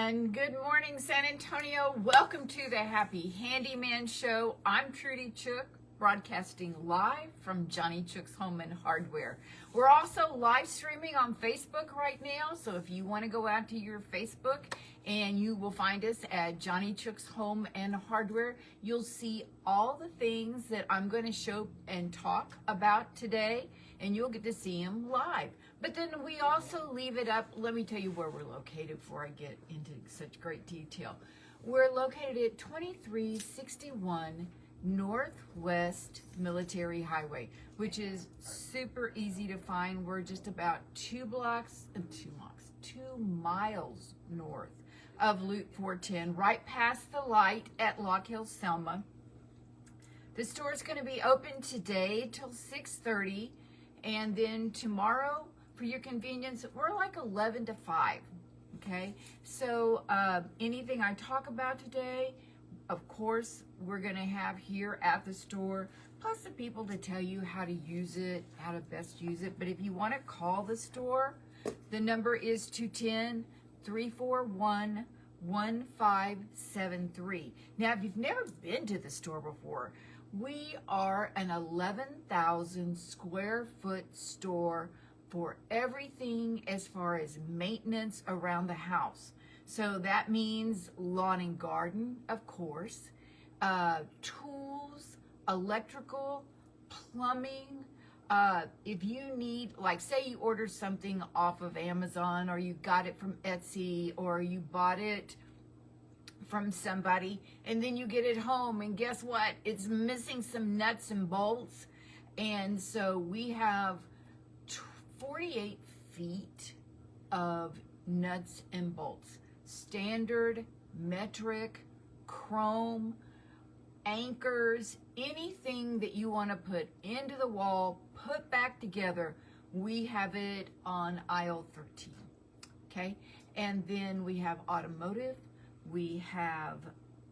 And good morning, San Antonio. Welcome to the Happy Handyman Show. I'm Trudy Chook, broadcasting live from Johnny Chook's Home and Hardware. We're also live streaming on Facebook right now, so if you want to go out to your Facebook and you will find us at Johnny Chook's Home and Hardware, you'll see all the things that I'm going to show and talk about today, and you'll get to see them live. But then we also leave it up. Let me tell you where we're located before I get into such great detail. We're located at 2361 Northwest Military Highway, which is super easy to find. We're just about 2 miles north of Loop 410, right past the light at Lock Hill, Selma. The store is going to be open today till 6:30, and then tomorrow, for your convenience, we're like 11 to 5, okay? So anything I talk about today, of course, we're gonna have here at the store, plus the people to tell you how to use it, how to best use it. But if you wanna call the store, the number is 210-341-1573. Now, if you've never been to the store before, we are an 11,000 square foot store for everything as far as maintenance around the house. So that means lawn and garden, of course, tools, electrical, plumbing. If you need, like say you order something off of Amazon, or you got it from Etsy, or you bought it from somebody, and then you get it home, and guess what? It's missing some nuts and bolts. And so we have 48 feet of nuts and bolts, standard, metric, chrome, anchors, anything that you want to put into the wall, put back together, we have it on aisle 13, okay? And then we have automotive, we have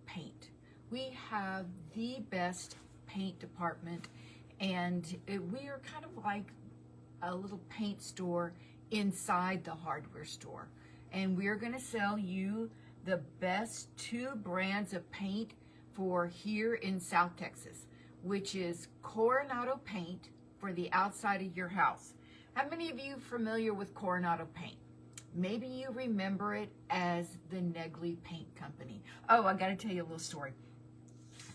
paint. We have the best paint department, and we are kind of like a little paint store inside the hardware store. And we're gonna sell you the best 2 brands of paint for here in South Texas, which is Coronado paint for the outside of your house. How many of you familiar with Coronado paint? Maybe you remember it as the Negley Paint Company. Oh, I gotta tell you a little story.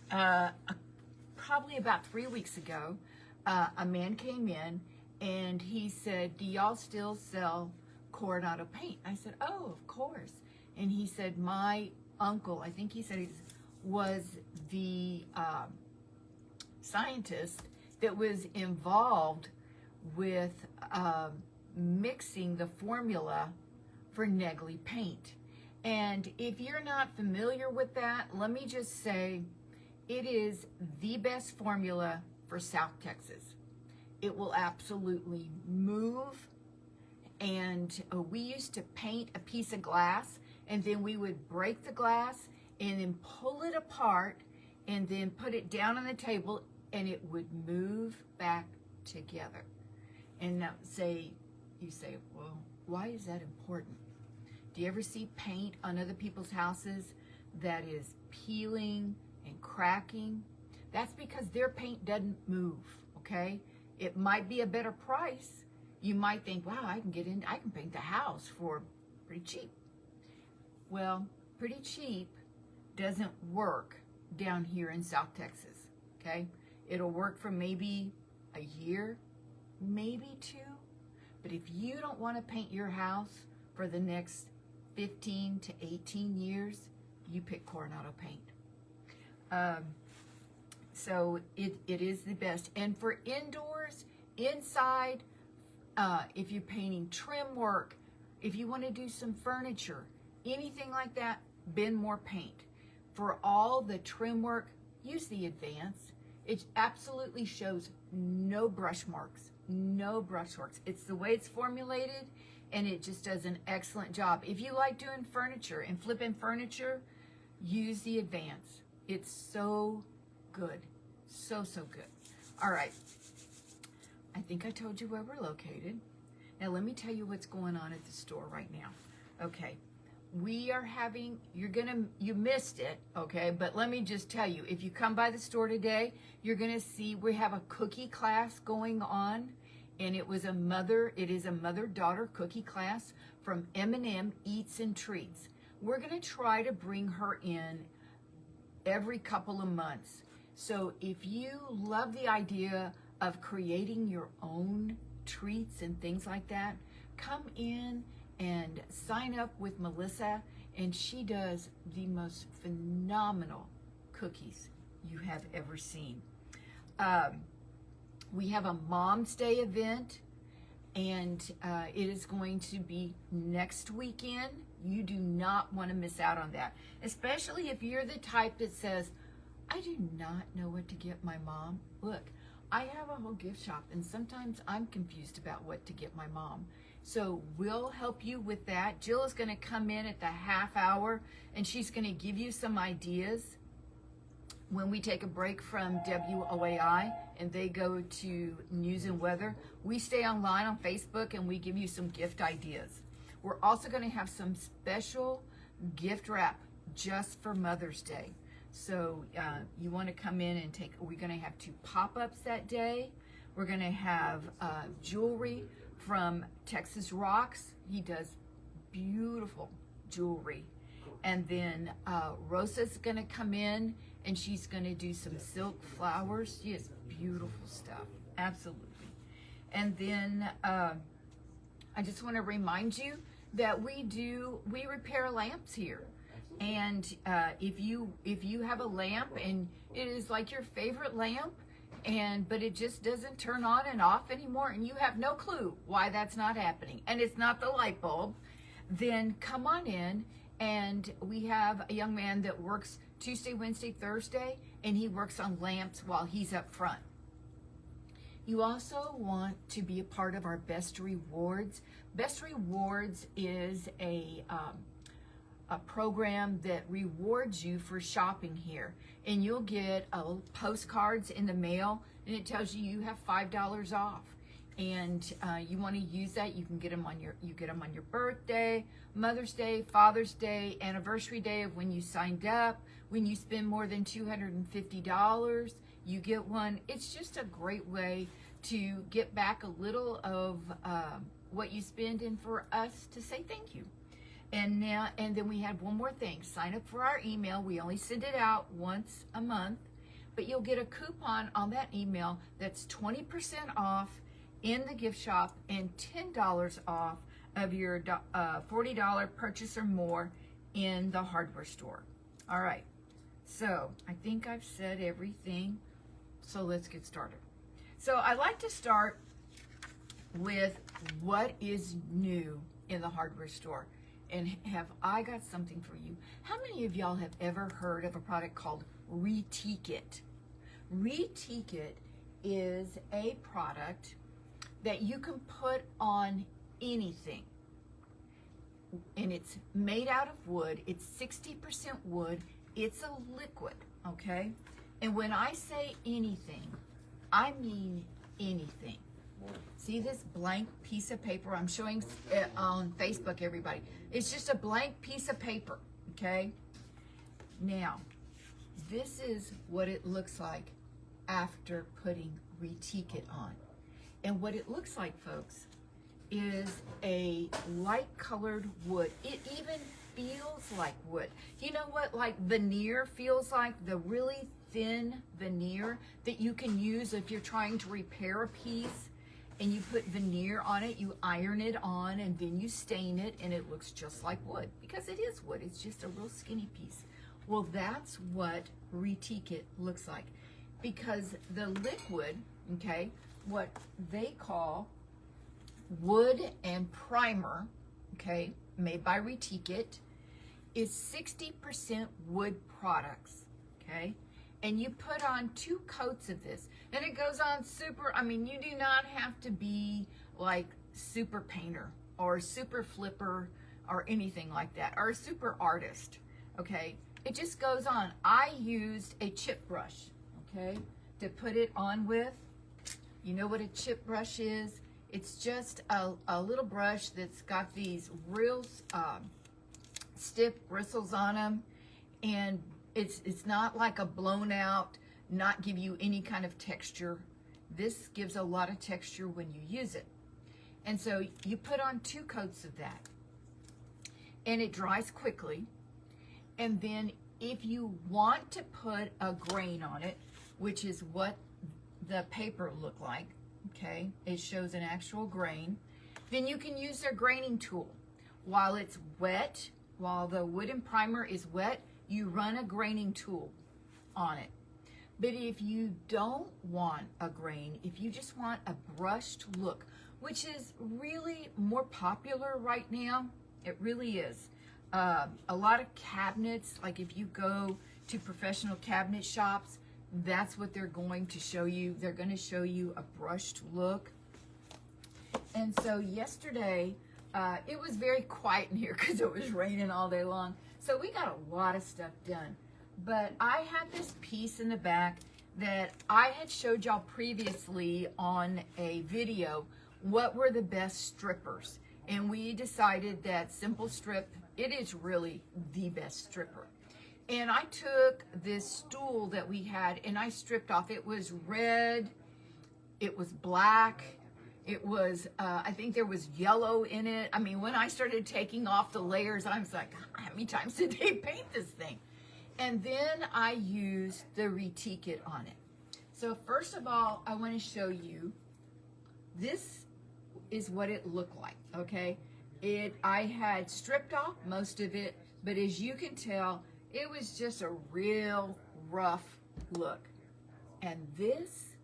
Probably about 3 weeks ago, a man came in and he said, "Do y'all still sell Coronado paint?" I said, "Oh, of course." And he said, "My uncle," I think he said he was the scientist that was involved with mixing the formula for Negley paint. And if you're not familiar with that, let me just say it is the best formula for South Texas. It will absolutely move. And we used to paint a piece of glass, and then we would break the glass and then pull it apart and then put it down on the table, and it would move back together. And now you say, well, why is that important? Do you ever see paint on other people's houses that is peeling and cracking? That's because their paint doesn't move, okay? It might be a better price. You might think, wow, I can paint the house for pretty cheap. Well, pretty cheap doesn't work down here in South Texas, okay? It'll work for maybe a year, maybe 2. But if you don't want to paint your house for the next 15 to 18 years, you pick Coronado paint. So it is the best. And for indoors, inside, if you're painting trim work, if you want to do some furniture, anything like that, Benmore paint. For all the trim work, use the Advance. It absolutely shows no brush marks, no brush marks. It's the way it's formulated, and it just does an excellent job. If you like doing furniture and flipping furniture, use the Advance. It's so good, so good. All right, I think I told you where we're located. Now let me tell you what's going on at the store right now. Okay, we are having, you missed it, okay? But let me just tell you, if you come by the store today, you're gonna see we have a cookie class going on, and it is a mother-daughter cookie class from M&M Eats and Treats. We're gonna try to bring her in every couple of months. So if you love the idea of creating your own treats and things like that, come in and sign up with Melissa, and she does the most phenomenal cookies you have ever seen. We have a Mom's Day event, and it is going to be next weekend. You do not want to miss out on that, especially if you're the type that says, I do not know what to get my mom. Look, I have a whole gift shop, and sometimes I'm confused about what to get my mom. So we'll help you with that. Jill is going to come in at the half hour, and she's going to give you some ideas when we take a break from WOAI and they go to news and weather. We stay online on Facebook and we give you some gift ideas. We're also going to have some special gift wrap just for Mother's Day. So you want to come in and we're going to have 2 pop-ups that day. We're going to have jewelry from Texas Rocks. He does beautiful jewelry. And then Rosa's going to come in and she's going to do some silk flowers. She has beautiful stuff, absolutely. And then I just want to remind you that we repair lamps here. And if you have a lamp and it is like your favorite lamp, but it just doesn't turn on and off anymore, and you have no clue why that's not happening, and it's not the light bulb, then come on in. And we have a young man that works Tuesday, Wednesday, Thursday, and he works on lamps while he's up front. You also want to be a part of our Best Rewards. Best Rewards is a program that rewards you for shopping here, and you'll get postcards in the mail, and it tells you have $5 off. And you want to use that. You can get them on your birthday, Mother's Day, Father's Day, anniversary day of when you signed up. When you spend more than $250, you get one. It's just a great way to get back a little of what you spend, and for us to say thank you. And then we have one more thing. Sign up for our email. We only send it out once a month, but you'll get a coupon on that email that's 20% off in the gift shop and $10 off of your $40 purchase or more in the hardware store. All right, so I think I've said everything, so let's get started. So I like to start with what is new in the hardware store. And have I got something for you? How many of y'all have ever heard of a product called Retique It? Retique It is a product that you can put on anything. And it's made out of wood. It's 60% wood. It's a liquid, okay? And when I say anything, I mean anything. See this blank piece of paper? I'm showing it on Facebook, everybody. It's just a blank piece of paper, okay? Now, this is what it looks like after putting Retique It on. And what it looks like, folks, is a light-colored wood. It even feels like wood. You know what, like veneer feels like? The really thin veneer that you can use if you're trying to repair a piece, and you put veneer on it, you iron it on, and then you stain it, and it looks just like wood, because it is wood. It's just a real skinny piece. Well, that's what Retique It looks like, because the liquid, okay, what they call wood and primer, okay, made by Retique It, is 60% wood products, okay? And you put on 2 coats of this, and it goes on super, I mean, you do not have to be like super painter or super flipper or anything like that, or a super artist, okay? It just goes on. I used a chip brush, okay, to put it on with. You know what a chip brush is? It's just a little brush that's got these real stiff bristles on them, and it's not like a blown out, not give you any kind of texture. This gives a lot of texture when you use it. And so you put on 2 coats of that, and it dries quickly. And then if you want to put a grain on it, which is what the paper looked like, okay, it shows an actual grain, then you can use their graining tool. While it's wet, while the wooden primer is wet, you run a graining tool on it. But if you don't want a grain, if you just want a brushed look, which is really more popular right now, it really is. A lot of cabinets, like if you go to professional cabinet shops, that's what they're going to show you. They're going to show you a brushed look. And so yesterday, it was very quiet in here because it was raining all day long. So we got a lot of stuff done. But I had this piece in the back that I had showed y'all previously on a video, what were the best strippers. And we decided that Simple Strip, it is really the best stripper. And I took this stool that we had and I stripped off. It was red, it was black, it was, I think there was yellow in it. I mean, when I started taking off the layers, I was like, how many times did they paint this thing? And then I used the Retique It on it. So first of all, I want to show you, this is what it looked like, okay? I had stripped off most of it, but as you can tell, it was just a real rough look. And this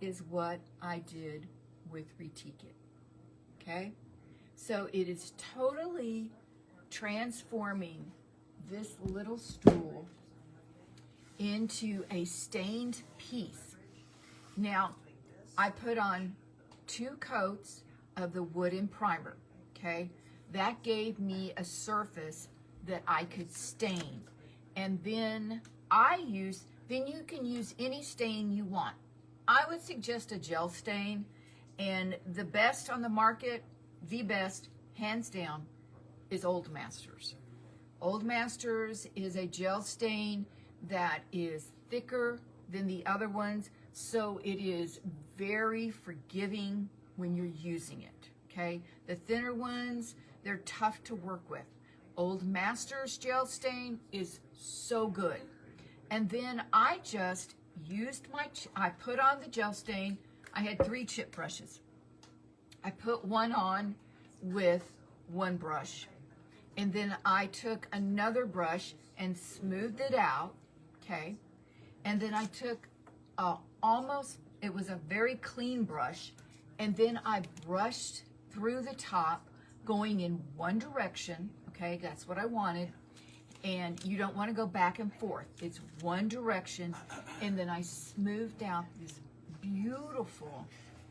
is what I did with Retique It, okay? So it is totally transforming this little stool into a stained piece. Now, I put on 2 coats of the wooden primer, okay? That gave me a surface that I could stain. And then then you can use any stain you want. I would suggest a gel stain, and the best on the market, the best, hands down, is Old Masters. Old Masters is a gel stain that is thicker than the other ones, so it is very forgiving when you're using it, okay? The thinner ones, they're tough to work with. Old Masters gel stain is so good. And then I just used I put on the gel stain. I had 3 chip brushes. I put one on with one brush. And then I took another brush and smoothed it out, okay? And then I took it was a very clean brush, and then I brushed through the top going in one direction, okay? That's what I wanted. And you don't want to go back and forth. It's one direction. And then I smoothed out this beautiful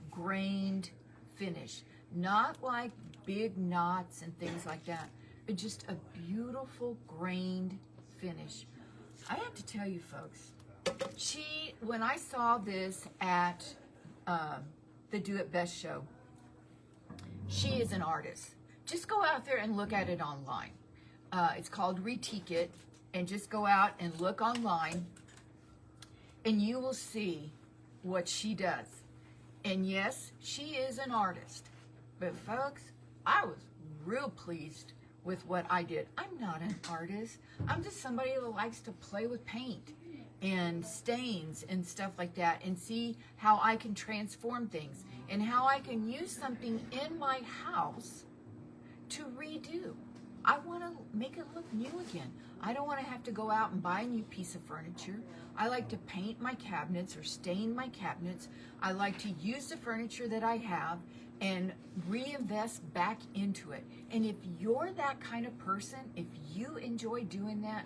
grained finish. Not like big knots and things like that, but just a beautiful grained finish. I have to tell you folks, when I saw this at the Do It Best show, she is an artist. Just go out there and look at it online. It's called Retique It, and just go out and look online, and you will see what she does. And yes, she is an artist, but folks, I was real pleased with what I did. I'm not an artist. I'm just somebody that likes to play with paint and stains and stuff like that, and see how I can transform things and how I can use something in my house to redo. I want to make it look new again. I don't want to have to go out and buy a new piece of furniture. I like to paint my cabinets or stain my cabinets. I like to use the furniture that I have and reinvest back into it. And if you're that kind of person, if you enjoy doing that,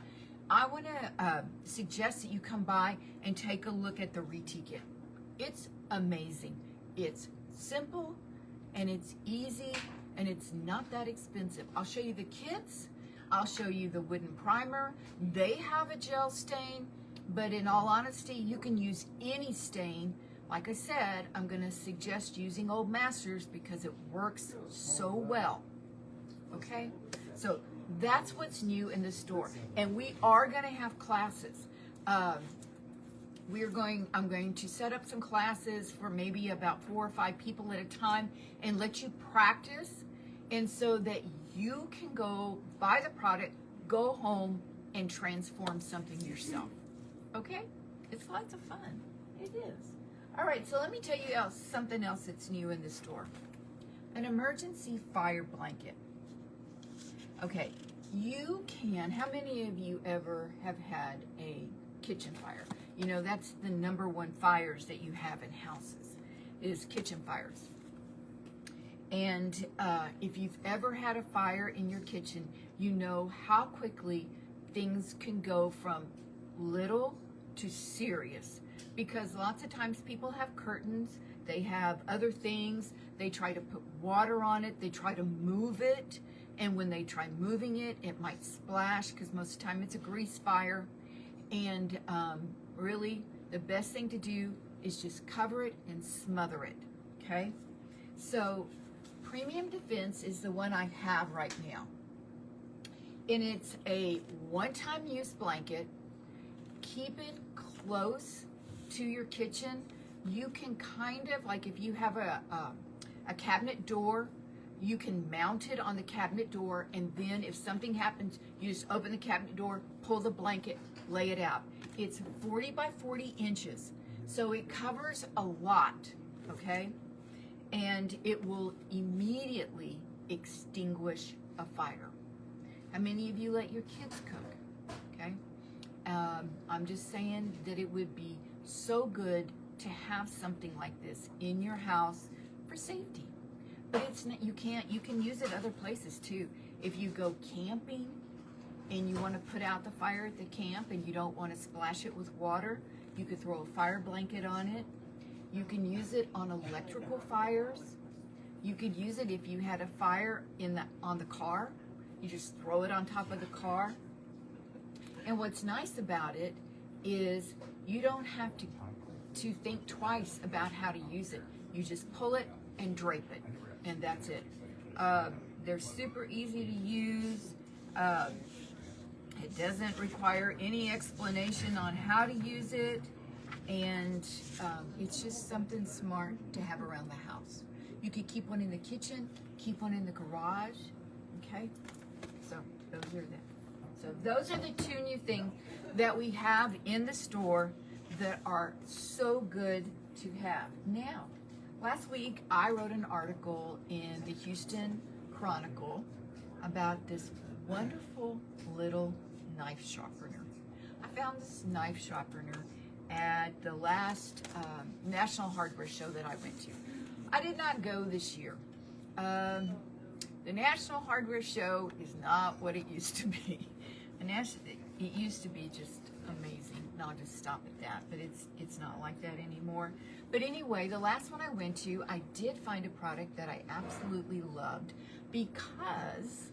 I want to suggest that you come by and take a look at the Retique It. It's amazing. It's simple and it's easy and it's not that expensive. I'll show you the kits. I'll show you the wooden primer. They have a gel stain, but in all honesty, you can use any stain. Like I said, I'm going to suggest using Old Masters because it works so well. Okay? So That's what's new in the store. And we are going to have classes. I'm going to set up some classes for maybe about 4 or 5 people at a time and let you practice, and so that you can go buy the product, go home, and transform something yourself. Okay? It's lots of fun. It is. All right, so let me tell you something else that's new in the store. An emergency fire blanket. Okay, you can, how many of you ever have had a kitchen fire? You know, that's the #1 fires that you have in houses, is kitchen fires. And if you've ever had a fire in your kitchen, you know how quickly things can go from little to serious. Because lots of times people have curtains, they have other things, they try to put water on it, they try to move it, and when they try moving it, it might splash, because most of the time it's a grease fire. And really, the best thing to do is just cover it and smother it, okay? So, Premium Defense is the one I have right now. And it's a one-time use blanket. Keep it close to your kitchen. You can kind of, like if you have a cabinet door, you can mount it on the cabinet door, and then if something happens, you just open the cabinet door, pull the blanket, lay it out. It's 40 by 40 inches, so it covers a lot, okay? And it will immediately extinguish a fire. How many of you let your kids cook, okay? I'm just saying that it would be so good to have something like this in your house for safety. But it's not, you can use it other places too. If you go camping and you want to put out the fire at the camp and you don't want to splash it with water, you could throw a fire blanket on it. You can use it on electrical fires. You could use it if you had a fire on the car. You just throw it on top of the car. And what's nice about it is you don't have to think twice about how to use it. You just pull it and drape it, and that's it. They're super easy to use. It doesn't require any explanation on how to use it, and it's just something smart to have around the house. You could keep one in the kitchen, keep one in the garage, okay? So those are the 2 new things that we have in the store that are so good to have. Now, last week I wrote an article in the Houston Chronicle about this wonderful little knife sharpener. I found this knife sharpener at the last National Hardware Show that I went to. I did not go this year. The National Hardware Show is not what it used to be. It used to be just amazing. And I'll just stop at that, but it's not like that anymore. But anyway, the last one I went to, I did find a product that I absolutely loved because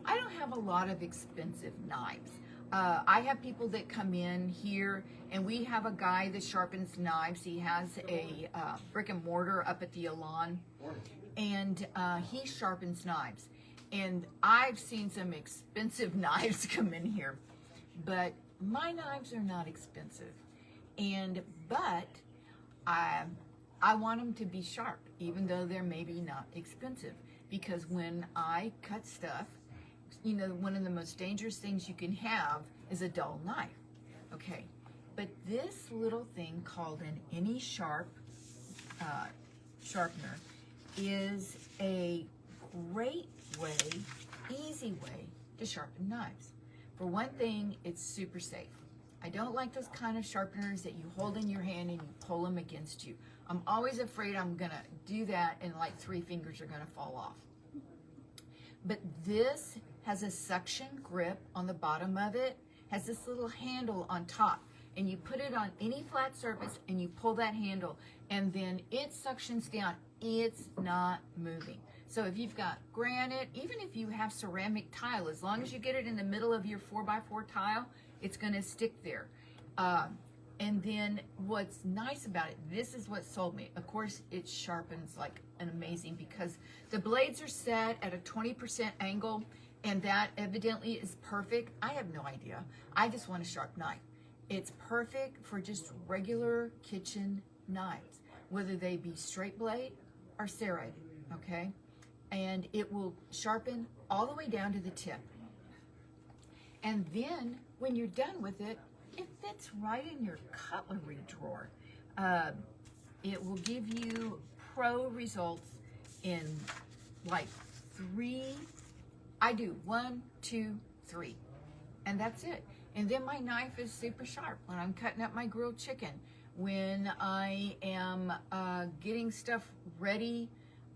I don't have a lot of expensive knives. I have people that come in here, and we have a guy that sharpens knives. He has a brick and mortar up at the Elan, and he sharpens knives. And I've seen some expensive knives come in here, but my knives are not expensive. But I want them to be sharp, even though they're maybe not expensive. Because when I cut stuff, you know, one of the most dangerous things you can have is a dull knife. Okay, but this little thing called an Any Sharp sharpener is a great way, easy way to sharpen knives. For one thing, it's super safe. I don't like those kind of sharpeners that you hold in your hand and you pull them against you. I'm always afraid I'm gonna do that and like 3 fingers are gonna fall off. But this has a suction grip on the bottom of it, has this little handle on top, and you put it on any flat surface and you pull that handle, and then it suctions down. It's not moving. So if you've got granite, even if you have ceramic tile, as long as you get it in the middle of your 4x4 tile, it's going to stick there. And then what's nice about it, this is what sold me. Of course, it sharpens like an amazing, because the blades are set at a 20% angle, and that evidently is perfect. I have no idea. I just want a sharp knife. It's perfect for just regular kitchen knives, whether they be straight blade or serrated, okay? And it will sharpen all the way down to the tip. And then when you're done with it, it fits right in your cutlery drawer. It will give you pro results in like 3, I do 1, 2, 3, and that's it. And then my knife is super sharp when I'm cutting up my grilled chicken, when I am getting stuff ready,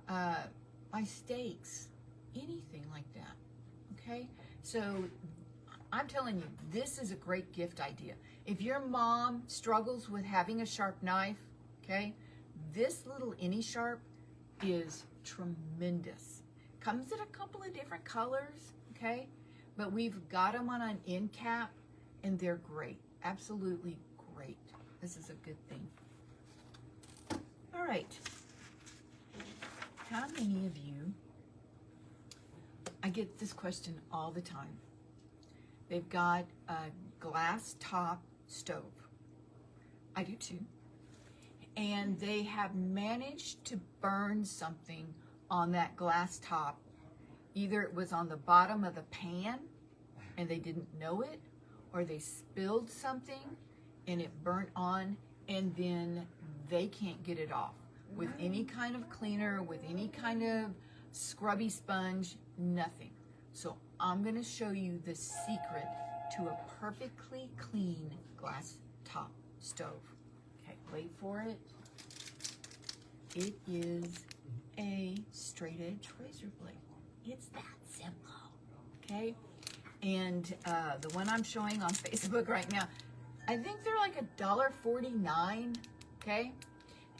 my steaks, anything like that, okay? So I'm telling you, this is a great gift idea. If your mom struggles with having a sharp knife, okay, this little Any Sharp is tremendous. Comes in a couple of different colors, okay, but we've got them on an end cap, and they're great, absolutely great. This is a good thing. All right, how many of you, I get this question all the time. They've got a glass top stove. I do too. And they have managed to burn something on that glass top. Either it was on the bottom of the pan and they didn't know it, or they spilled something and it burnt on, and then they can't get it off with any kind of cleaner, with any kind of scrubby sponge, nothing. So I'm going to show you the secret to a perfectly clean glass top stove. Okay, wait for it. It is a straight edge razor blade. It's that simple, okay? And the one I'm showing on Facebook right now, I think they're like $1.49, okay?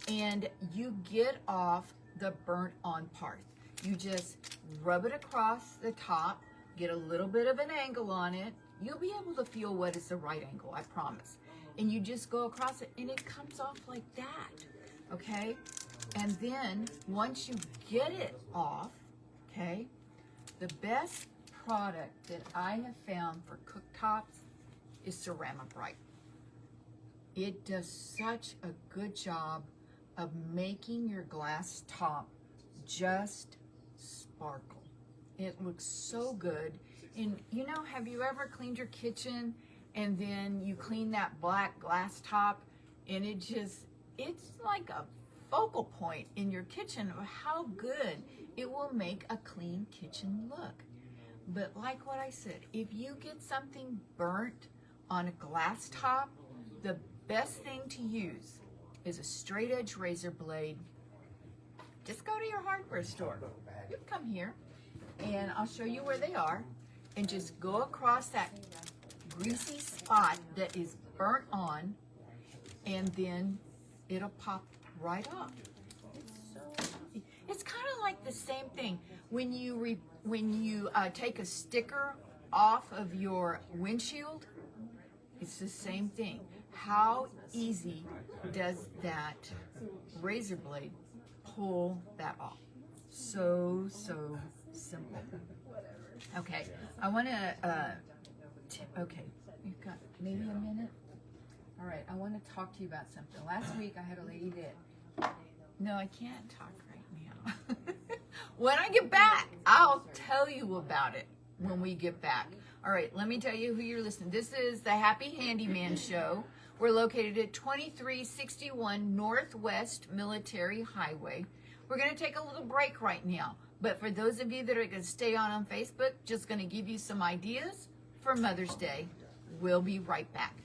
And you get off the burnt on part. You just rub it across the top, get a little bit of an angle on it. You'll be able to feel what is the right angle, I promise. And you just go across it and it comes off like that, okay? And then once you get it off, okay, the best product that I have found for cooktops is Ceramibrite. It does such a good job of making your glass top just sparkle. It looks so good. And you know, have you ever cleaned your kitchen and then you clean that black glass top and it's like a focal point in your kitchen of how good it will make a clean kitchen look. But like what I said, if you get something burnt on a glass top, the best thing to use is a straight edge razor blade. Just go to your hardware store. You come here and I'll show you where they are, and just go across that greasy spot that is burnt on, and then it'll pop right off. It's so easy. It's kind of like the same thing when you take a sticker off of your windshield. It's the same thing. How easy does that razor blade pull that off? So simple. Okay, I want to, okay, we've got maybe a minute. All right, I want to talk to you about something. Last week I had a lady that, no, I can't talk right now. When I get back, I'll tell you about it when we get back. All right, let me tell you who you're listening. This is the Happy Handyman Show. We're located at 2361 Northwest Military Highway. We're going to take a little break right now. But for those of you that are going to stay on Facebook, just going to give you some ideas for Mother's Day. We'll be right back.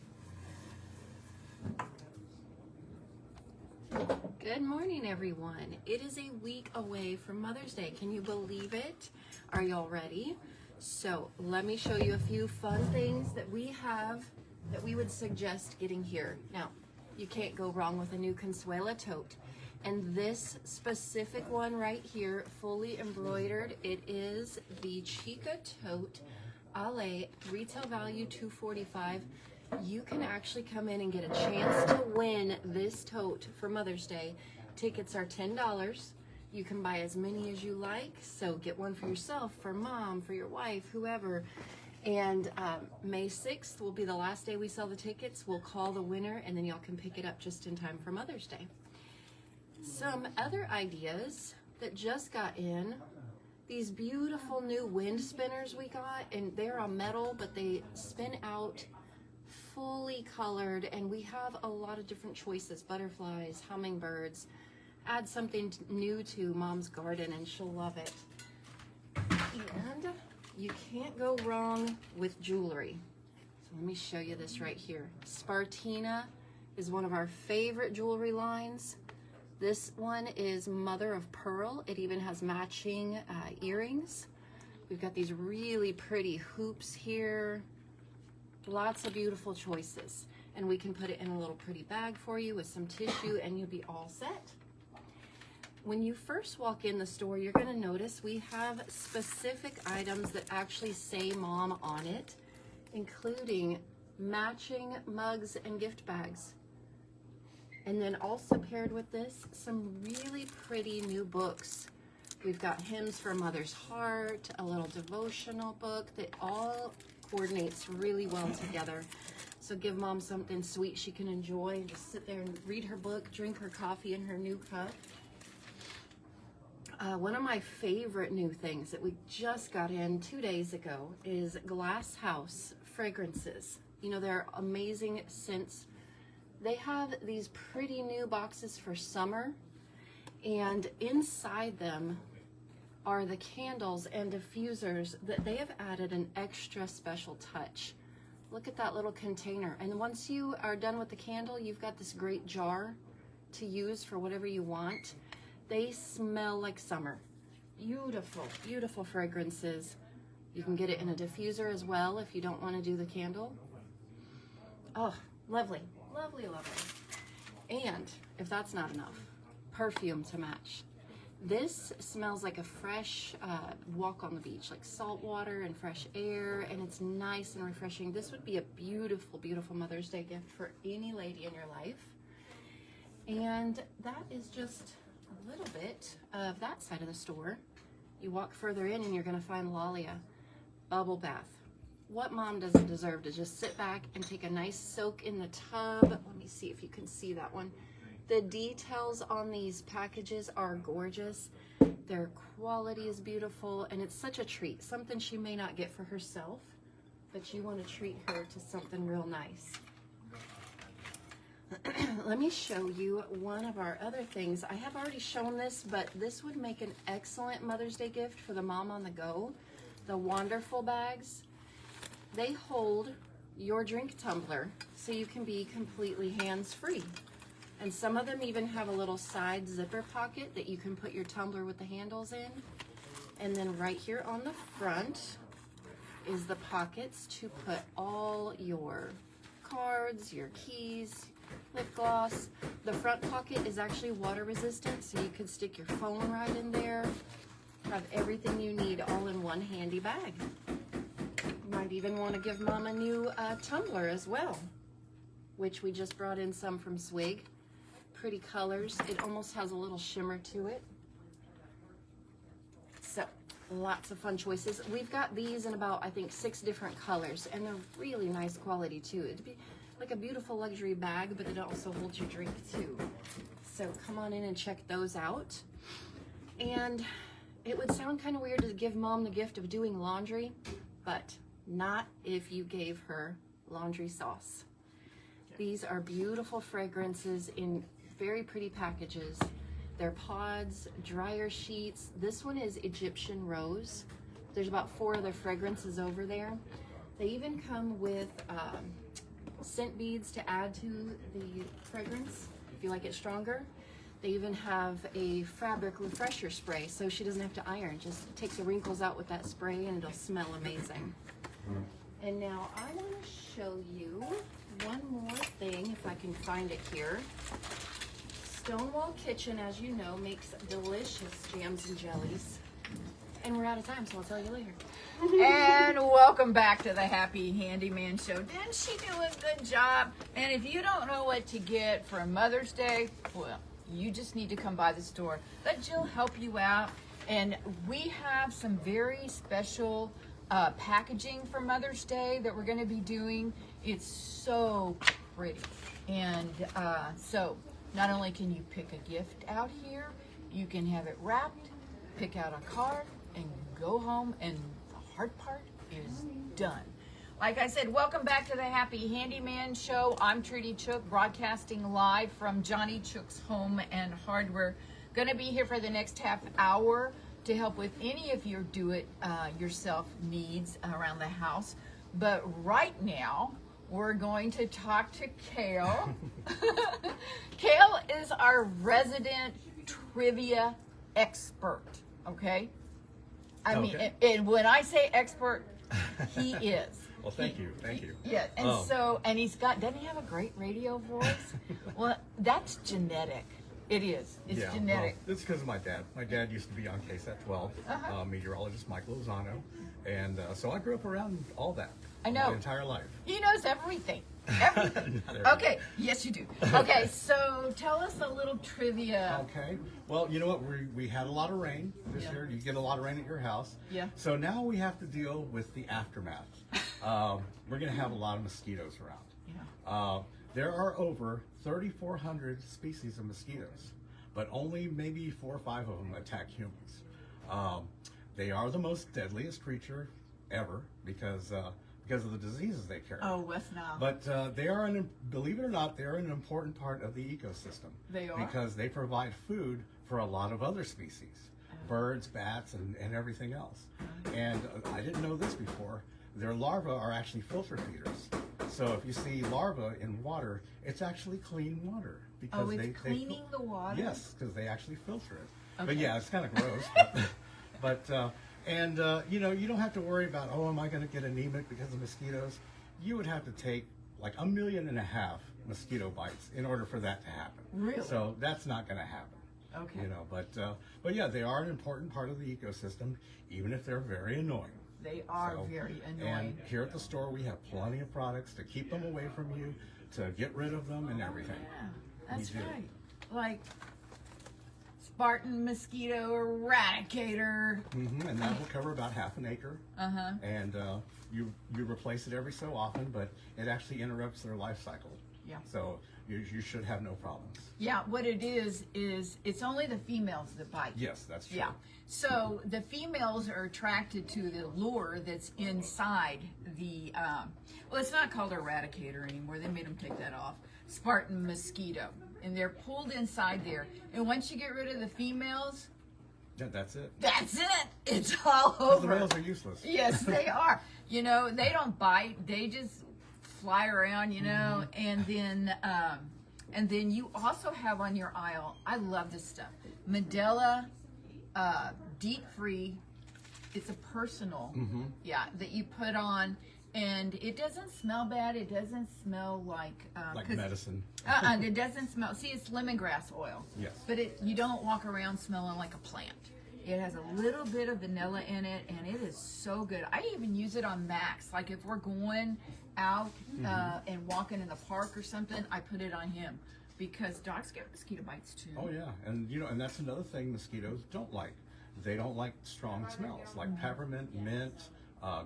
Good morning, everyone. It is a week away from Mother's Day. Can you believe it? Are y'all ready? So let me show you a few fun things that we have that we would suggest getting here. Now, you can't go wrong with a new Consuela tote. And this specific one right here, fully embroidered, it is the Chica Tote Ale, retail value $245. you can actually come in and get a chance to win this tote for Mother's Day. Tickets are $10. You can buy as many as you like, so get one for yourself, for mom, for your wife, whoever. And May 6th will be the last day we sell the tickets. We'll call the winner, and then y'all can pick it up just in time for Mother's Day. Some other ideas that just got in, these beautiful new wind spinners we got, and they're on metal, but they spin out fully colored, and we have a lot of different choices, butterflies, hummingbirds. Add something new to mom's garden and she'll love it. And you can't go wrong with jewelry. So let me show you this right here. Spartina is one of our favorite jewelry lines. This one is mother of pearl. It even has matching earrings. We've got these really pretty hoops here. Lots of beautiful choices. And we can put it in a little pretty bag for you with some tissue and you'll be all set. When you first walk in the store, you're going to notice we have specific items that actually say mom on it, including matching mugs and gift bags. And then also paired with this, some really pretty new books. We've got Hymns for a Mother's Heart, a little devotional book that all coordinates really well together. So give mom something sweet she can enjoy and just sit there and read her book, drink her coffee in her new cup. One of my favorite new things that we just got in 2 days ago is Glass House fragrances. You know, they're amazing scents. They have these pretty new boxes for summer, and inside them are the candles and diffusers that they have added an extra special touch. Look at that little container. And once you are done with the candle, you've got this great jar to use for whatever you want. They smell like summer. Beautiful, beautiful fragrances. You can get it in a diffuser as well if you don't want to do the candle. Oh, lovely, lovely, lovely. And if that's not enough, perfume to match. This smells like a fresh walk on the beach, like salt water and fresh air, and it's nice and refreshing. This would be a beautiful, beautiful Mother's Day gift for any lady in your life. And that is just a little bit of that side of the store. You walk further in and you're going to find Lalia bubble bath. What mom doesn't deserve to just sit back and take a nice soak in the tub? Let me see if you can see that one. The details on these packages are gorgeous. Their quality is beautiful, and it's such a treat. Something she may not get for herself, but you want to treat her to something real nice. Let me show you one of our other things. I have already shown this, but this would make an excellent Mother's Day gift for the mom on the go. The Wonderful bags. They hold your drink tumbler so you can be completely hands-free. And some of them even have a little side zipper pocket that you can put your tumbler with the handles in. And then right here on the front is the pockets to put all your cards, your keys, lip gloss. The front pocket is actually water resistant, so you could stick your phone right in there. Have everything you need all in one handy bag. You might even want to give mom a new tumbler as well, which we just brought in some from Swig. Pretty colors. It almost has a little shimmer to it. So lots of fun choices. We've got these in about, I think, 6 different colors, and they're really nice quality too. It'd be like a beautiful luxury bag, but it also holds your drink too. So come on in and check those out. And it would sound kind of weird to give mom the gift of doing laundry, but not if you gave her laundry sauce. These are beautiful fragrances in very pretty packages. They're pods, dryer sheets. This one is Egyptian Rose. There's about 4 other fragrances over there. They even come with scent beads to add to the fragrance if you like it stronger. They even have a fabric refresher spray, so she doesn't have to iron. Just take the wrinkles out with that spray and it'll smell amazing. And now I want to show you one more thing, if I can find it here. Stonewall Kitchen, as you know, makes delicious jams and jellies. And we're out of time, so I'll tell you later. And welcome back to the Happy Handyman Show. Didn't she do a good job? And if you don't know what to get for Mother's Day, well, you just need to come by the store. Let Jill help you out. And we have some very special packaging for Mother's Day that we're going to be doing. It's so pretty. And so not only can you pick a gift out here, you can have it wrapped, pick out a card, and go home, and the hard part is done. Like I said, welcome back to the Happy Handyman Show. I'm Trudy Chook, broadcasting live from Johnny Chook's Home and Hardware. Going to be here for the next half hour to help with any of your do-it-yourself needs around the house. But right now, we're going to talk to Kale. Kale is our resident trivia expert, okay? I mean, and when I say expert, he is. Well, thank you. Yeah, and and he's got, doesn't he have a great radio voice? Well, that's genetic. It is. It's genetic. Well, it's because of my dad. My dad used to be on KSAT 12, meteorologist Mike Lozano, and so I grew up around all that. I know. My entire life. He knows everything. Everything. Okay, yes you do. Okay, so tell us a little trivia. Okay. Well, you know what? We had a lot of rain this year. You get a lot of rain at your house. Yeah. So now we have to deal with the aftermath. We're going to have a lot of mosquitoes around. Yeah. There are over 3,400 species of mosquitoes, but only maybe 4 or 5 of them attack humans. They are the most deadliest creature ever because of the diseases they carry. Oh, West Nile. But they are, believe it or not, they are an important part of the ecosystem. They are? Because they provide food for a lot of other species, birds, bats, and everything else. And I didn't know this before. Their larvae are actually filter feeders. So if you see larvae in water, it's actually clean water. Because it's cleaning the water? Yes, because they actually filter it. Okay. But yeah, it's kind of gross. You know, you don't have to worry about, oh, am I going to get anemic because of mosquitoes? You would have to take like 1.5 million mosquito bites in order for that to happen. Really? So that's not going to happen. Okay. You know, but yeah, they are an important part of the ecosystem, even if they're very annoying. They are very annoying. And here at the store, we have plenty of products to keep them away from you, to get rid of them and everything. Yeah, that's We do. right. Like Spartan mosquito eradicator. And that will cover about half an acre. And you replace it every so often, but it actually interrupts their life cycle. Yeah. So you should have no problems. Yeah, what it is it's only the females that bite. Yes, that's true. Yeah. So the females are attracted to the lure that's inside the, well, it's not called eradicator anymore. They made them take that off. Spartan mosquito. And they're pulled inside there. And once you get rid of the females, Yeah, that's it. that's it. It's all 'Cause the over. males are useless. Yes, they are. You know, they don't bite. They just fly around, you know, and then you also have on your aisle, I love this stuff, Medela deep free. It's a personal, that you put on, and it doesn't smell bad. It doesn't smell like medicine. It doesn't smell. See, it's lemongrass oil. Yes. But you don't walk around smelling like a plant. It has a little bit of vanilla in it, and it is so good. I even use it on Max. Like if we're going out and walking in the park or something, I put it on him because dogs get mosquito bites too. Oh yeah, and you know, and that's another thing mosquitoes don't like. They don't like strong smells like peppermint, mint,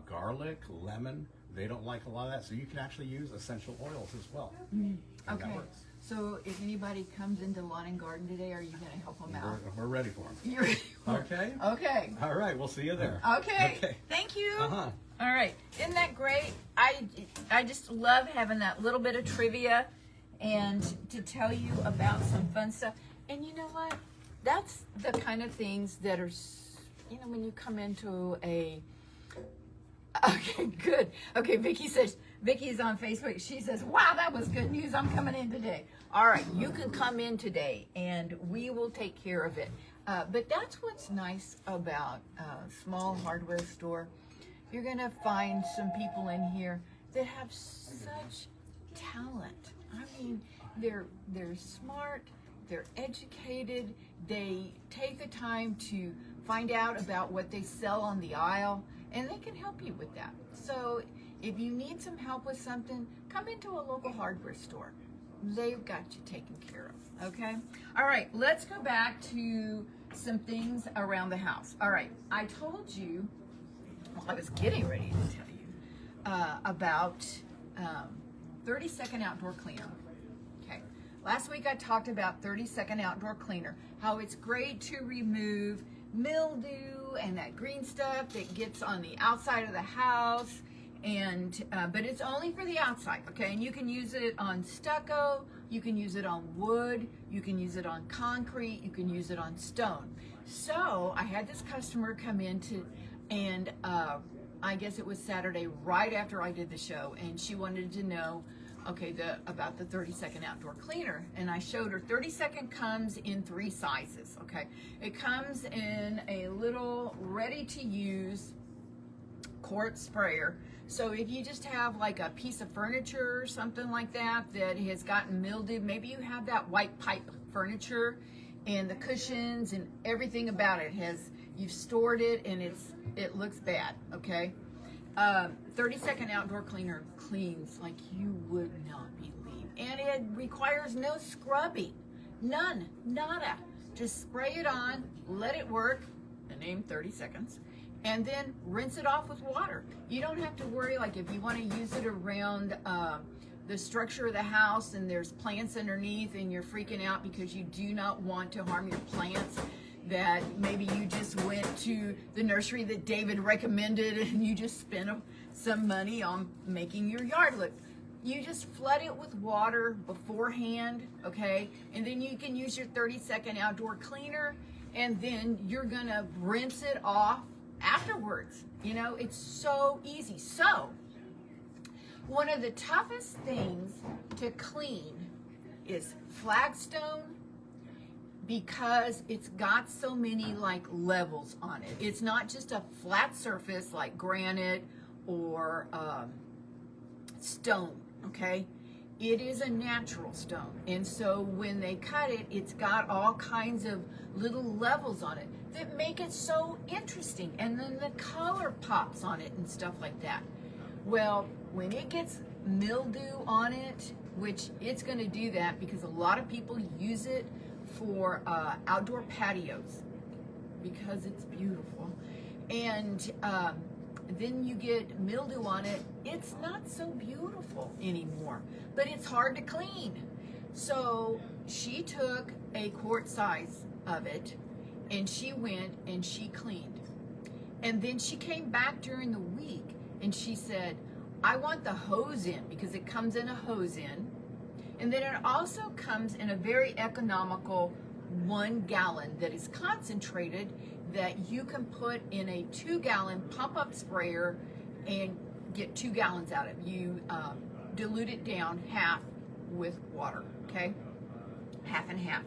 garlic, lemon. They don't like a lot of that. So you can actually use essential oils as well. And Okay. that works. So if anybody comes into lawn and garden today, are you going to help them out? We're ready for them. You're ready for 'em? Okay. Okay. All right, we'll see you there. Okay. Okay. Thank you. Uh-huh. All right. Isn't that great? I just love having that little bit of trivia and to tell you about some fun stuff. And you know what? That's the kind of things that are, you know, when you come into a, okay, good. Okay, Vicky's on Facebook. She says, wow, that was good news. I'm coming in today. All right, you can come in today and we will take care of it. But that's what's nice about a small hardware store. You're going to find some people in here that have such talent. I mean, they're smart, they're educated, they take the time to find out about what they sell on the aisle, and they can help you with that. So if you need some help with something, come into a local hardware store. They've got you taken care of, okay? All right, let's go back to some things around the house. All right, I told you, well, I was getting ready to tell you about 30-second outdoor cleaner. Okay, last week I talked about 30-second outdoor cleaner, how it's great to remove mildew and that green stuff that gets on the outside of the house, and but it's only for the outside, okay? And you can use it on stucco, you can use it on wood, you can use it on concrete, you can use it on stone. So I had this customer come in and I guess it was Saturday right after I did the show, and she wanted to know, okay, about the 30-second outdoor cleaner. And I showed her 30-second comes in 3 sizes, okay? It comes in a little ready-to-use quart sprayer. So if you just have like a piece of furniture or something like that that has gotten mildewed, maybe you have that white pipe furniture and the cushions and everything about it you've stored it and it looks bad, okay? 30-second outdoor cleaner cleans like you would not believe. And it requires no scrubbing, none, nada. Just spray it on, let it work, the name 30 seconds, and then rinse it off with water. You don't have to worry, like if you want to use it around the structure of the house and there's plants underneath and you're freaking out because you do not want to harm your plants, that maybe you just went to the nursery that David recommended and you just spent some money on making your yard look. You just flood it with water beforehand, okay? And then you can use your 30-second outdoor cleaner, and then you're gonna rinse it off afterwards. You know, it's so easy. So one of the toughest things to clean is flagstone, because it's got so many like levels on it. It's not just a flat surface like granite or stone, okay? It is a natural stone. And so when they cut it, it's got all kinds of little levels on it that make it so interesting. And then the color pops on it and stuff like that. Well, when it gets mildew on it, which it's gonna do that because a lot of people use it for outdoor patios because it's beautiful, and then you get mildew on it, it's not so beautiful anymore, but it's hard to clean. So she took a quart size of it and she went and she cleaned, and then she came back during the week and she said, I want the hose in, because it comes in a hose in. And then it also comes in a very economical 1 gallon that is concentrated that you can put in a 2-gallon pump-up sprayer and get 2 gallons out of it. You dilute it down half with water, okay? Half and half.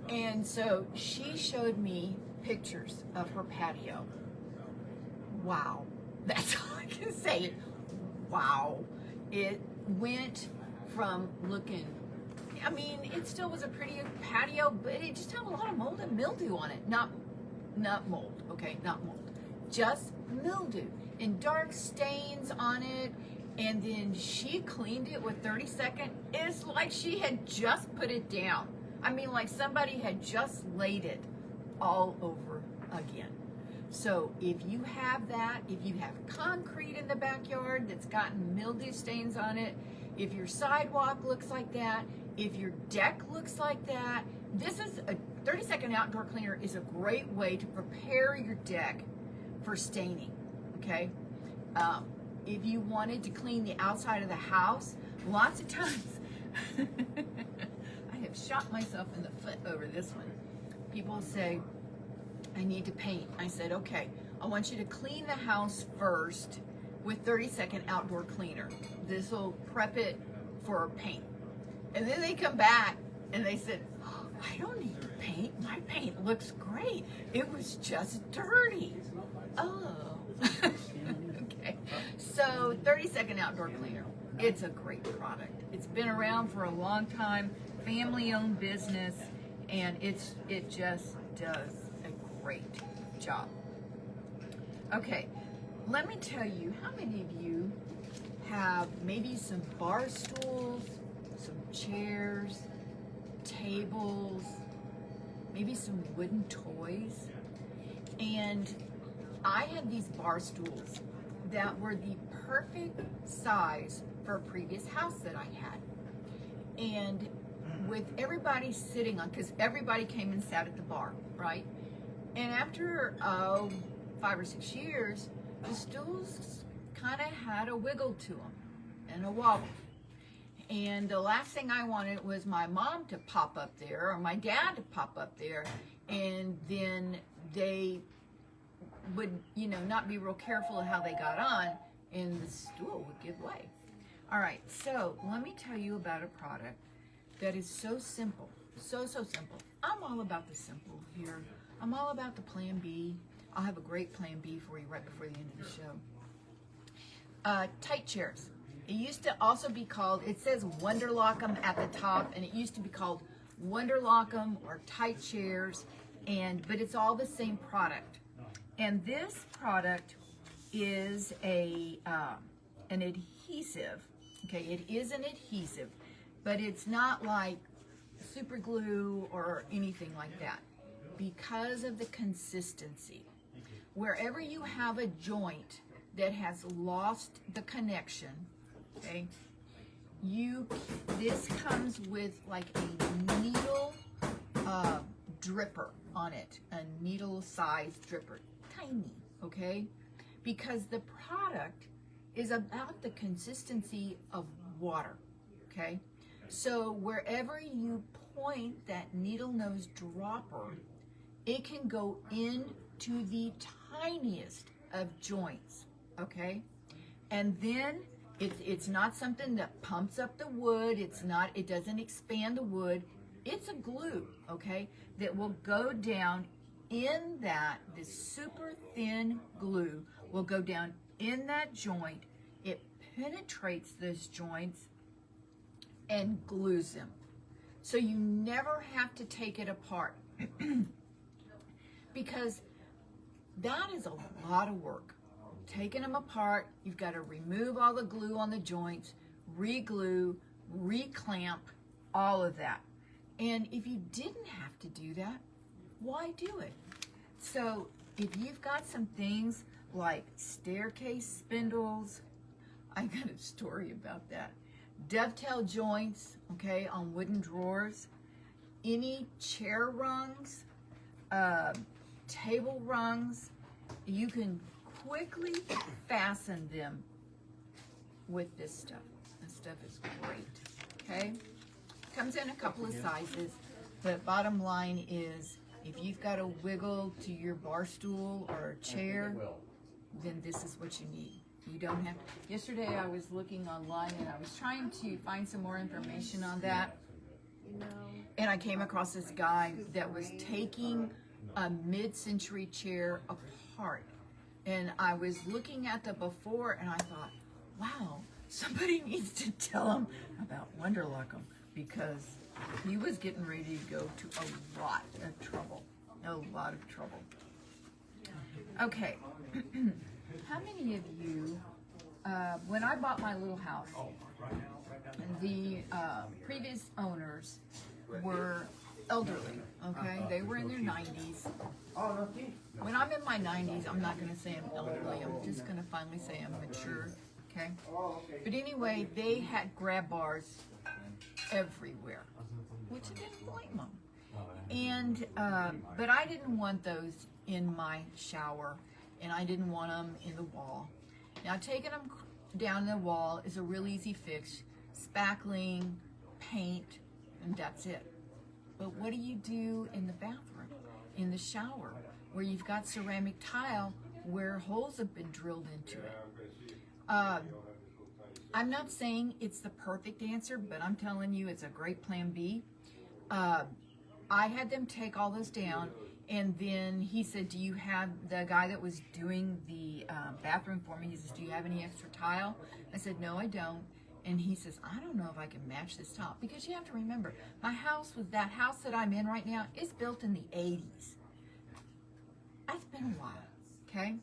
And so she showed me pictures of her patio. Wow. That's all I can say. Wow. It went from looking, I mean, it still was a pretty patio, but it just had a lot of mold and mildew on it. Not mold, okay, not mold. Just mildew and dark stains on it. And then she cleaned it with 30-second. It's like she had just put it down. I mean, like somebody had just laid it all over again. So if you have that, if you have concrete in the backyard that's gotten mildew stains on it, if your sidewalk looks like that, if your deck looks like that, this is a 30-second outdoor cleaner is a great way to prepare your deck for staining, okay? If you wanted to clean the outside of the house, lots of times, I have shot myself in the foot over this one. People say, I need to paint. I said, okay, I want you to clean the house first with 30-second outdoor cleaner. This will prep it for paint. And then they come back and they said, oh, I don't need to paint. My paint looks great. It was just dirty. Oh. Okay. So 30-second outdoor cleaner. It's a great product. It's been around for a long time, family-owned business, and it just does a great job. Okay, let me tell you, how many of you have maybe some bar stools, some chairs, tables, maybe some wooden toys? And I had these bar stools that were the perfect size for a previous house that I had. And with everybody sitting on, because everybody came and sat at the bar, right? And after 5 or 6 years, the stools kind of had a wiggle to them and a wobble. And the last thing I wanted was my mom to pop up there or my dad to pop up there, and then they would, you know, not be real careful of how they got on, and the stool would give way. All right, so let me tell you about a product that is so simple, so simple. I'm all about the simple here. I'm all about the plan B. I'll have a great plan B for you right before the end of the show. Tight chairs. It used to also be called, it says Wonderlock'em at the top, and it used to be called Wonderlock'em or tight chairs, but it's all the same product. And this product is an adhesive. Okay, it is an adhesive, but it's not like super glue or anything like that, because of the consistency. Wherever you have a joint that has lost the connection, okay, this comes with like a needle dripper on it, a needle size dripper, tiny, okay, because the product is about the consistency of water, okay? So wherever you point that needle nose dropper, it can go into the tiniest of joints, okay? And then it's not something that pumps up the wood. It doesn't expand the wood. It's a glue, okay, that will go down in that, this super thin glue will go down in that joint. It penetrates those joints and glues them. So you never have to take it apart because that is a lot of work. Taking them apart, you've got to remove all the glue on the joints, re-glue, re-clamp, all of that. And if you didn't have to do that, why do it? So if you've got some things like staircase spindles, I got a story about that. Dovetail joints, okay, on wooden drawers, any chair rungs, table rungs, you can quickly fasten them with this stuff. This stuff is great, okay? Comes in a couple of sizes, but bottom line is, if you've got a wiggle to your bar stool or a chair, then this is what you need. You don't have to. Yesterday I was looking online and I was trying to find some more information on that. And I came across this guy that was taking a mid-century chair apart. And I was looking at the before and I thought, wow, somebody needs to tell him about Wonderlock'em, because he was getting ready to go to a lot of trouble. A lot of trouble. Okay. How many of you, when I bought my little house, the previous owners were elderly, okay? They were in their 90s. When I'm in my 90s, I'm not going to say I'm elderly. I'm just going to finally say I'm mature, okay? But anyway, they had grab bars everywhere, which I didn't blame them. And, but I didn't want those in my shower, and I didn't want them in the wall. Now, taking them down the wall is a real easy fix. Spackling, paint, and that's it. But what do you do in the bathroom, in the shower, where you've got ceramic tile where holes have been drilled into it? I'm not saying it's the perfect answer, but I'm telling you it's a great plan B. I had them take all those down, and then he said, do you have, the guy that was doing the bathroom for me, he says, do you have any extra tile? I said, no, I don't. And he says, I don't know if I can match this tile, because you have to remember, my house, that house that I'm in right now, is built in the 80s. It's been a while, okay?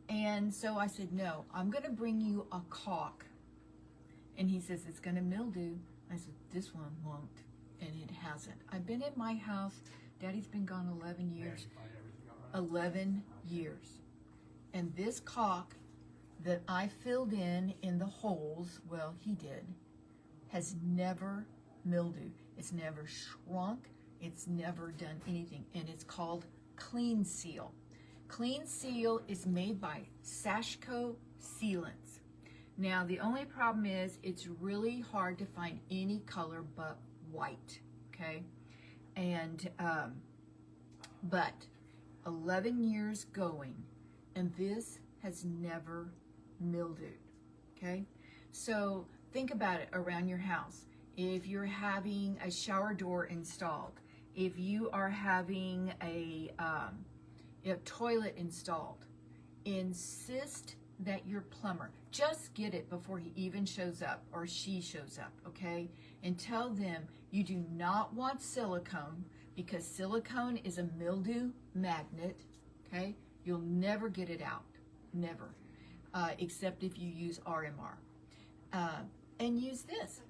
And so I said, no, I'm going to bring you a caulk. And he says, it's going to mildew. I said, this one won't. And it hasn't. I've been in my house. Daddy's been gone 11 years. 11 years. And this caulk that I filled in the holes, well, he did, has never mildewed. It's never shrunk. It's never done anything. And it's called Clean Seal. Clean Seal is made by Sashco Sealants. Now, the only problem is it's really hard to find any color but white, okay? And, but 11 years going, and this has never mildewed, okay? So think about it around your house. If you're having a shower door installed, if you are having a toilet installed, insist that your plumber, just get it before he even shows up or she shows up, okay? And tell them you do not want silicone because silicone is a mildew magnet, okay? You'll never get it out, never, except if you use RMR. And use this,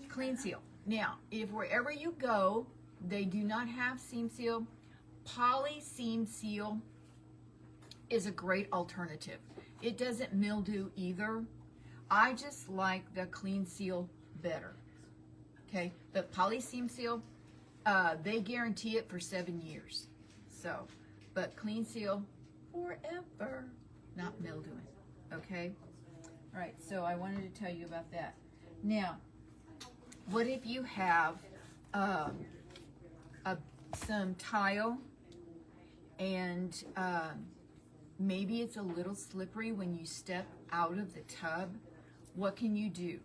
Clean Seal. Now, if wherever you go, they do not have seam seal, poly seam seal is a great alternative. It doesn't mildew either. I just like the Clean Seal better, okay? But poly seam seal, they guarantee it for 7 years. So, but Clean Seal forever, not mildewing, okay? All right, so I wanted to tell you about that. Now, what if you have some tile and maybe it's a little slippery when you step out of the tub? What can you do?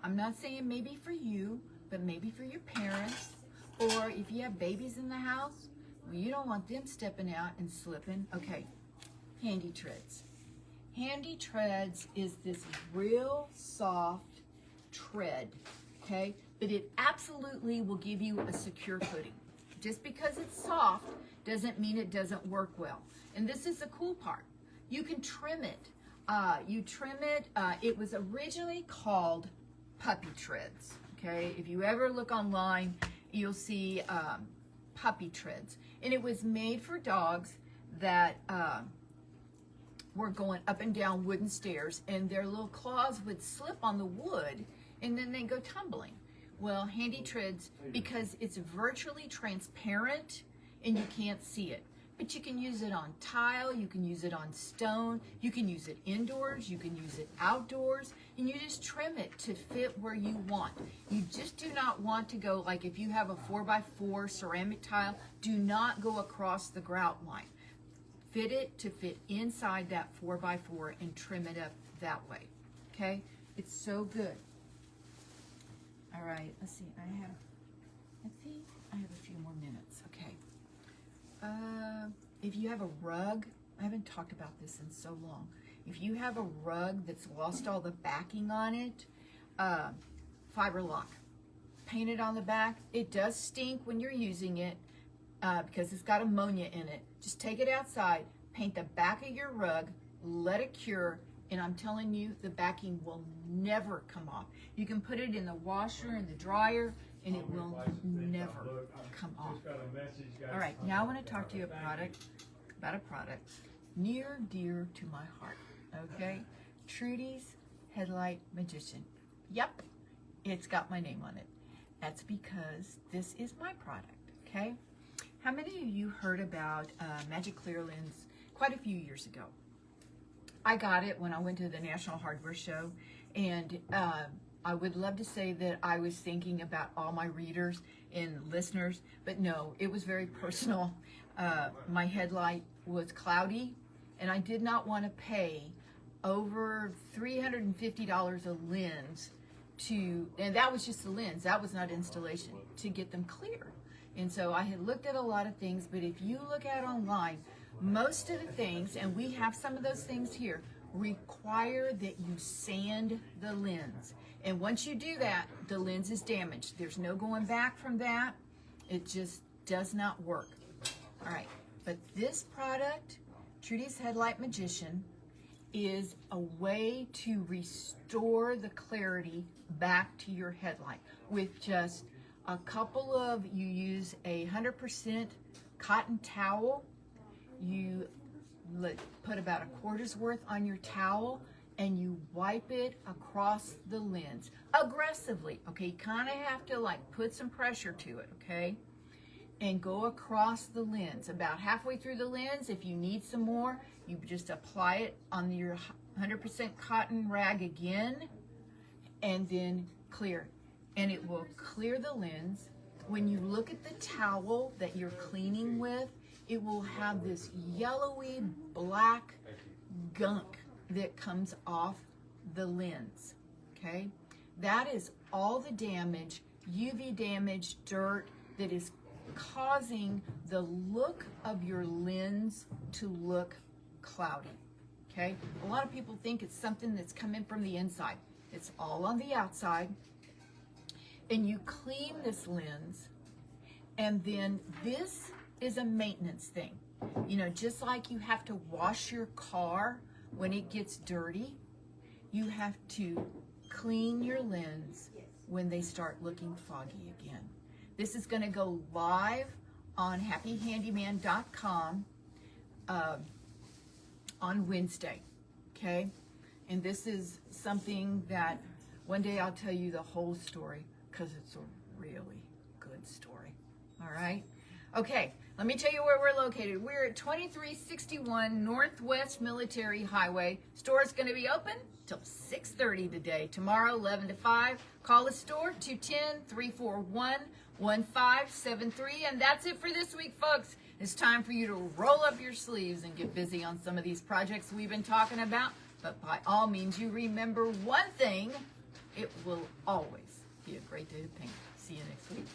I'm not saying maybe for you, but maybe for your parents, or if you have babies in the house, well, you don't want them stepping out and slipping. Okay, Handy Treads. Handy Treads is this real soft tread, okay? But it absolutely will give you a secure footing. Just because it's soft doesn't mean it doesn't work well. And this is the cool part. You can trim it. You trim it. It was originally called Puppy Treads, okay? If you ever look online, you'll see Puppy Treads. And it was made for dogs that were going up and down wooden stairs, and their little claws would slip on the wood, and then they go tumbling. Well, Handy Treads, because it's virtually transparent and you can't see it. But you can use it on tile, you can use it on stone, you can use it indoors, you can use it outdoors, and you just trim it to fit where you want. You just do not want to go, like if you have a 4x4 ceramic tile, do not go across the grout line. Fit it to fit inside that 4x4 and trim it up that way, okay? It's so good. All right, let's see, I think I have a few more minutes, okay. If you have a rug, I haven't talked about this in so long. If you have a rug that's lost all the backing on it, fiber lock. Paint it on the back. It does stink when you're using it because it's got ammonia in it. Just take it outside, paint the back of your rug, let it cure, and I'm telling you, the backing will never come off. You can put it in the washer and the dryer, and it will never come off. All right, now I want to talk to you about a product near dear to my heart, okay? Trudy's Headlight Magician. Yep, it's got my name on it. That's because this is my product, okay? How many of you heard about Magic Clear Lens quite a few years ago? I got it when I went to the National Hardware Show, and I would love to say that I was thinking about all my readers and listeners, but no, it was very personal. My headlight was cloudy, and I did not want to pay over $350 a lens and that was just the lens, that was not installation, to get them clear. And so I had looked at a lot of things, but if you look at online, most of the things, and we have some of those things here, require that you sand the lens. And once you do that, the lens is damaged. There's no going back from that. It just does not work. All right, But this product, Trudy's Headlight Magician, is a way to restore the clarity back to your headlight with just a couple of, you use a 100% cotton towel, you put about a quarter's worth on your towel, and you wipe it across the lens aggressively. Okay, you kind of have to like put some pressure to it, okay, and go across the lens about halfway through the lens. If you need some more, you just apply it on your 100% cotton rag again, and then clear, and it will clear the lens. When you look at the towel that you're cleaning with, it will have this yellowy black gunk that comes off the lens, okay? That is all the damage, UV damage, dirt, that is causing the look of your lens to look cloudy, okay? A lot of people think it's something that's coming from the inside. It's all on the outside. And you clean this lens, and then this is a maintenance thing. You know, just like you have to wash your car when it gets dirty, you have to clean your lens when they start looking foggy again. This is going to go live on happyhandyman.com on Wednesday, okay? And this is something that one day I'll tell you the whole story, because it's a really good story, all right? Okay, let me tell you where we're located. We're at 2361 Northwest Military Highway. Store's going to be open till 6:30 today. Tomorrow, 11 to 5. Call the store, 210-341-1573. And that's it for this week, folks. It's time for you to roll up your sleeves and get busy on some of these projects we've been talking about. But by all means, you remember one thing: it will always be a great day to paint. See you next week.